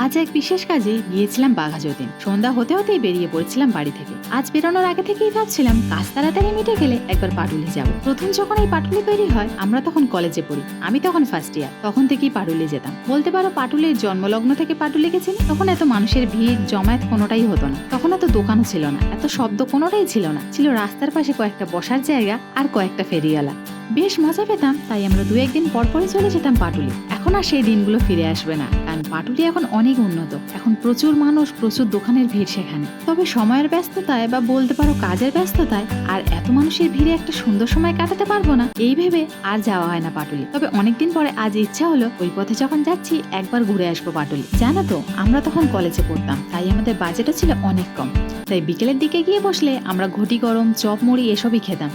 আজ এক বিশেষ কাজে গিয়েছিলাম বাঘাযতীন। সন্ধ্যা হতে হতেই বেরিয়ে পড়েছিলাম বাড়ি থেকে। আজ বেরোনোর আগে থেকেই ভাবছিলাম কাজ তাড়াতাড়ি মিটে গেলে একবার পাটুলি যাব। প্রথম যখন এই পাটুলি তৈরি হয় আমরা তখন কলেজে পড়ি, আমি তখন ফার্স্ট ইয়ার। তখন থেকেই পাটুলি যেতাম। বলতে পারো পাটুলির জন্মলগ্ন থেকে পাটুলি গেছিনি। তখন এত মানুষের ভিড় জমায়েত কোনোটাই হতো না। তখন এত দোকানও ছিল না, এত শব্দ কোনোটাই ছিল না। ছিল রাস্তার পাশে কয়েকটা বসার জায়গা আর কয়েকটা ফেরিওয়ালা। বেশ মজা পেতাম, তাই আমরা দু একদিন পর পরই চলে যেতাম পাটুলি। এখন আর সেই দিনগুলো ফিরে আসবে না, কারণ পাটুলি এখন অনেক উন্নত। এখন প্রচুর মানুষ, প্রচুর দোকানের ভিড় সেখানে। তবে সময়ের ব্যস্ততায় বা বলতে পারো কাজের ব্যস্ততায় আর এত মানুষের ভিড়ে একটা সুন্দর সময় কাটাতে পারবো না, এই ভেবে আর যাওয়া হয় না পাটুলি। তবে অনেকদিন পরে আজ ইচ্ছা হলো ওই পথে যখন যাচ্ছি একবার ঘুরে আসবো পাটুলি। জানো তো, আমরা তখন কলেজে পড়তাম, তাই আমাদের বাজেটও ছিল অনেক কম। তাই বিকেলের দিকে গিয়ে বসলে আমরা ঘটি গরম, চপ মুড়ি এসবই খেতাম।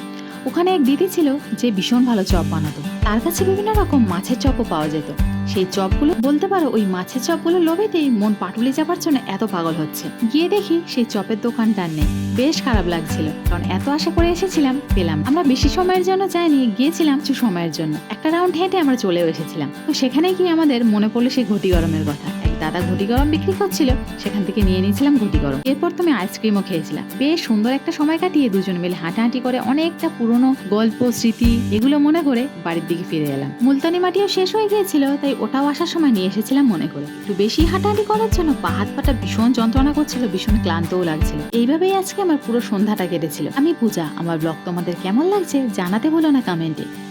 ওখানে এক দিদি ছিল যে ভীষণ ভালো চপ বানাতো। তার কাছে বিভিন্ন রকম মাছের চপও পাওয়া যেত। সেই চপগুলো বলতে পারো ওই মাছের চপগুলো লোভেতেই মন পাটুলি যাবার জন্য এত পাগল হচ্ছে। গিয়ে দেখি সেই চপের দোকানটা নেই। বেশ খারাপ লাগছিল, কারণ এত আশা করে এসেছিলাম, পেলাম। আমরা বেশি সময়ের জন্য যাইনি, গিয়েছিলাম কিছু সময়ের জন্য। একটা রাউন্ড হেঁটে আমরা চলেও এসেছিলাম। তো সেখানে গিয়ে আমাদের মনে পড়লো সেই ঘটি গরমের কথা। দাদা ঘটি গরম বিক্রি করছিল, সেখান থেকে নিয়ে নিয়েছিলাম ঘটি গরম। এরপর তুমি আইসক্রিমও খেয়েছিলাম। বেশ সুন্দর একটা সময় কাটিয়ে দুজন মিলে হাঁটাহাঁটি করে অনেকটা পুরনো গল্প, স্মৃতি এগুলো মনে করে বাড়ির দিকে ফিরে এলাম। মুলতানি মাটিও শেষ হয়ে গিয়েছিল, তাই ওটাও আসার সময় নিয়ে এসেছিলাম মনে করে। একটু বেশি হাঁটাহাঁটি করার জন্য পা হাত পাটা ভীষণ যন্ত্রণা করছিল, ভীষণ ক্লান্তও লাগছিল। এইভাবেই আজকে আমার পুরো সন্ধ্যাটা কেটেছিল। আমি পূজা। আমার ব্লগ তোমাদের কেমন লাগছে জানাতে ভুলো না কমেন্টে।